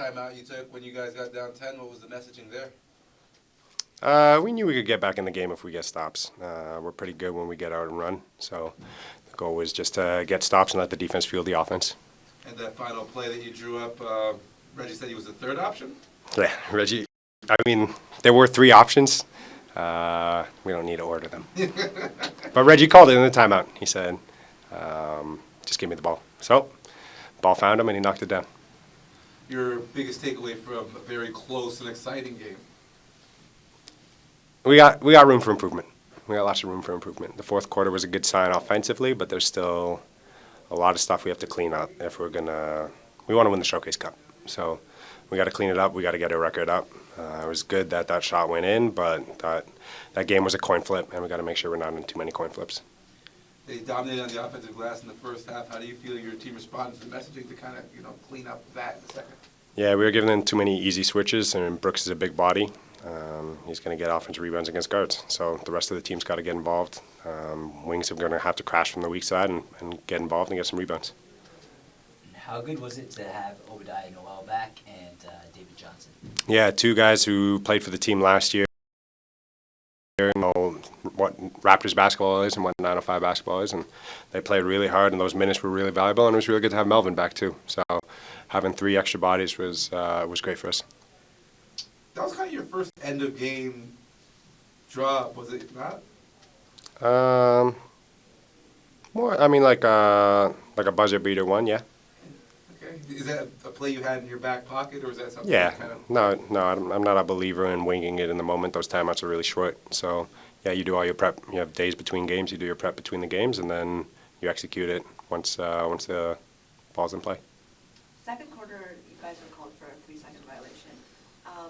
timeout you took when you guys got down 10. What was the messaging there? We knew we could get back in the game if we get stops. We're pretty good when we get out and run. So the goal was just to get stops and let the defense fuel the offense. And that final play that you drew up, Reggie said he was the third option? Yeah, Reggie. I mean, there were 3 options. We don't need to order them. But Reggie called it in the timeout. He said, just give me the ball. So, ball found him, and he knocked it down. Your biggest takeaway from a very close and exciting game? We got room for improvement. We got lots of room for improvement. The fourth quarter was a good sign offensively, but there's still a lot of stuff we have to clean up if we want to win the Showcase Cup. So we got to clean it up. We got to get our record up. It was good that shot went in, but that game was a coin flip, and we got to make sure we're not in too many coin flips. They dominated on the offensive glass in the first half. How do you feel your team responded to the messaging to kind of clean up that in the second? Yeah, we were giving them too many easy switches, and Brooks is a big body. He's going to get offensive rebounds against guards. So the rest of the team's got to get involved. Wings are going to have to crash from the weak side and get involved and get some rebounds. How good was it to have Obadiah Noel back and David Johnson? Yeah, 2 guys who played for the team last year. Know what Raptors basketball is and what 905 basketball is, and they played really hard, and those minutes were really valuable, and it was really good to have Melvin back too. So having 3 extra bodies was great for us. That was kind of your first end of game drop, was it not? More, I mean, like a buzzer beater one, yeah. Okay, is that a play you had in your back pocket, or is that something? Yeah, kind of... no, I'm not a believer in winging it in the moment. Those timeouts are really short. So yeah, you do all your prep. You have days between games. You do your prep between the games, and then you execute it once the ball's in play. Second quarter, you guys were called for a 3-second violation,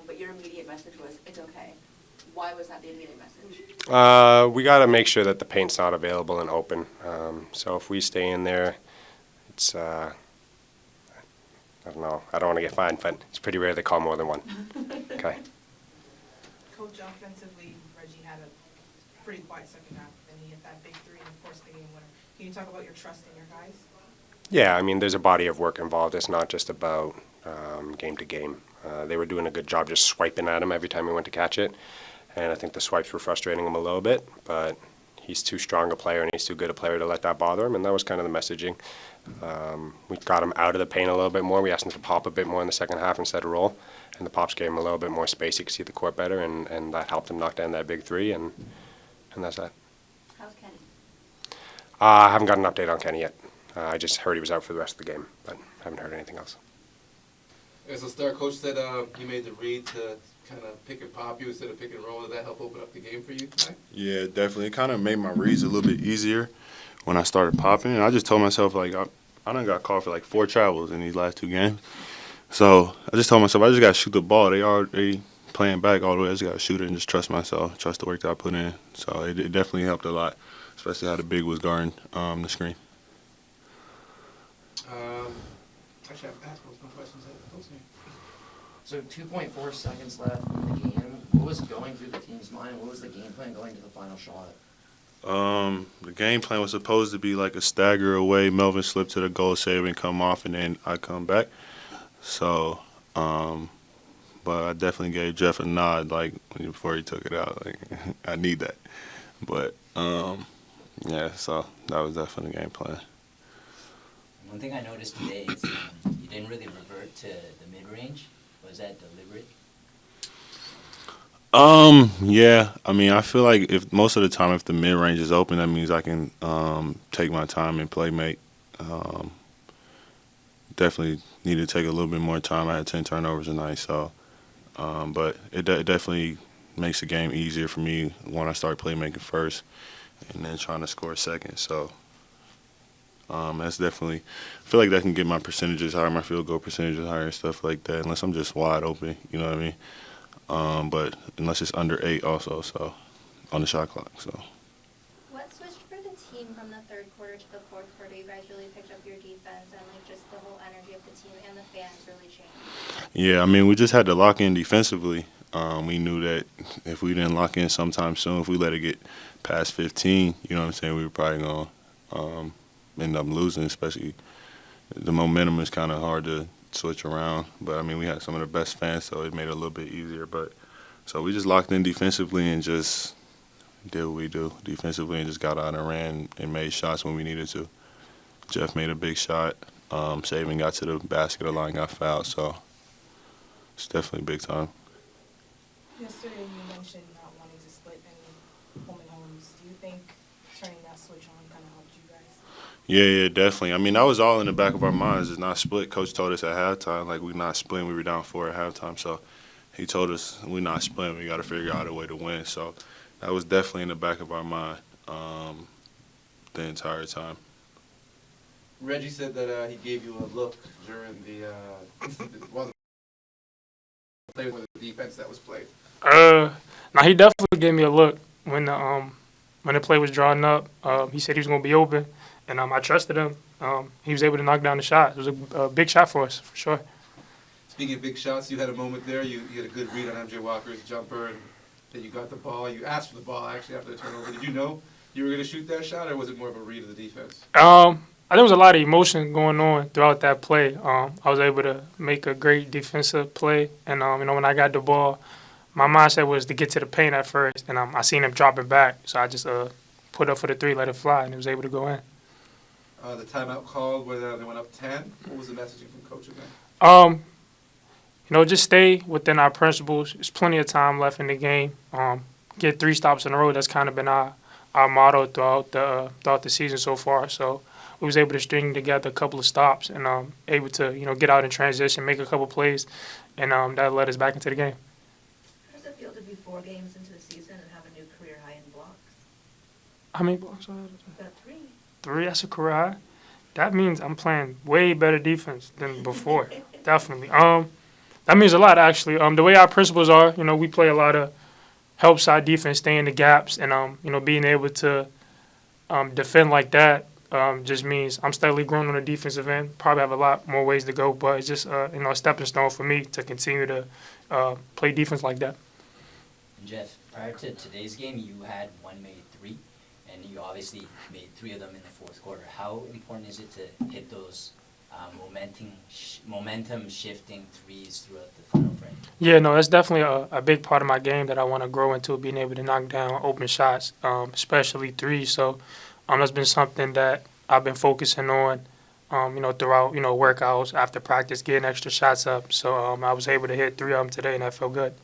but your immediate message was, it's okay. Why was that the immediate message? We got to make sure that the paint's not available and open. So if we stay in there, it's, I don't know. I don't want to get fined, but it's pretty rare they call more than one. Okay. Coach, offensively, Reggie had a pretty quiet second half, and he hit that big 3 and forced the game winner. Can you talk about your trust in your guys? Yeah, I mean, there's a body of work involved. It's not just about game to game. They were doing a good job just swiping at him every time he went to catch it, and I think the swipes were frustrating him a little bit, but he's too strong a player and he's too good a player to let that bother him, and that was kind of the messaging. We got him out of the paint a little bit more. We asked him to pop a bit more in the second half instead of roll, and the pops gave him a little bit more space. He could see the court better, and that helped him knock down that big 3, and that's that. How's Kenny? I haven't got an update on Kenny yet. I just heard he was out for the rest of the game, but haven't heard anything else. As the star coach said, you made the read to kind of pick and pop you instead of pick and roll. Did that help open up the game for you tonight? Yeah, definitely. It kind of made my reads a little bit easier when I started popping. And I just told myself, like, I done got called for like 4 travels in these last 2 games. So I just told myself, I just got to shoot the ball. They already playing back all the way. I just got to shoot it and just trust myself, trust the work that I put in. So it definitely helped a lot, especially how the big was guarding the screen. Actually, I have asked most of my questions. So 2.4 seconds left in the game. What was going through the team's mind? What was the game plan going to the final shot? The game plan was supposed to be like a stagger away. Melvin slipped to the goal, save and come off, and then I come back. So, but I definitely gave Jeff a nod like before he took it out. Like I need that. But yeah, so that was definitely the game plan. One thing I noticed today is you didn't really revert to the mid-range. Was that deliberate? Yeah. I mean, I feel like if most of the time if the mid-range is open, that means I can take my time and play make. Definitely need to take a little bit more time. I had 10 turnovers tonight, so but it definitely makes the game easier for me when I start playmaking first and then trying to score second. So that's definitely, I feel like that can get my percentages higher, my field goal percentages higher and stuff like that, unless I'm just wide open, you know what I mean? But unless it's under 8 also, so on the shot clock. So. What switched for the team from the third quarter to the fourth quarter? You guys really picked up your defense, and like just the whole energy of the team and the fans really changed. Yeah, I mean, we just had to lock in defensively. We knew that if we didn't lock in sometime soon, if we let it get past 15, you know what I'm saying, we were probably going to end up losing, especially the momentum is kind of hard switch around. But I mean, we had some of the best fans, so it made it a little bit easier. But so we just locked in defensively and just did what we do defensively and just got out and ran and made shots when we needed to. Jeff made a big shot. Saban got to the basket line, got fouled, so it's definitely big time. Yesterday you mentioned not wanting to split any home and homes. Do you think turning that switch on kind of helped you guys? Yeah, definitely. I mean, that was all in the back of our minds. It's not split. Coach told us at halftime, like, we're not splitting. We were down 4 at halftime, so he told us we're not splitting. We got to figure out a way to win. So that was definitely in the back of our mind the entire time. Reggie said that he gave you a look during the well, play with the defense that was played. Now he definitely gave me a look when the play was drawn up. He said he was gonna be open, and I trusted him. He was able to knock down the shot. It was a big shot for us, for sure. Speaking of big shots, you had a moment there. You had a good read on MJ Walker's jumper, and then you got the ball. You asked for the ball actually after the turnover. Did you know you were gonna shoot that shot, or was it more of a read of the defense? I think there was a lot of emotion going on throughout that play. I was able to make a great defensive play, and when I got the ball, my mindset was to get to the paint at first, and I seen him drop it back, so I just put up for the 3, let it fly, and it was able to go in. The timeout called where they went up 10. What was the messaging from Coach again? Just stay within our principles. There's plenty of time left in the game. Get 3 stops in a row. That's kind of been our motto throughout the season so far. So we was able to string together a couple of stops and able to get out in transition, make a couple plays, and that led us back into the game. How does it feel to be 4 games into the season and have a new career high in blocks? How many blocks? You got 3. 3. That's a career high. That means I'm playing way better defense than before. Definitely. That means a lot actually. The way our principles are, we play a lot of help side defense, stay in the gaps, and being able to defend like that just means I'm steadily growing on the defensive end. Probably have a lot more ways to go, but it's just a stepping stone for me to continue to play defense like that. And Jeff, prior to today's game, you had one made 3, and you obviously made 3 of them in the fourth quarter. How important is it to hit those momentum shifting threes throughout the final frame? Yeah, no, that's definitely a big part of my game that I want to grow into, being able to knock down open shots, especially 3s. So that's been something that I've been focusing on, throughout, workouts, after practice, getting extra shots up. So I was able to hit 3 of them today, and that felt good.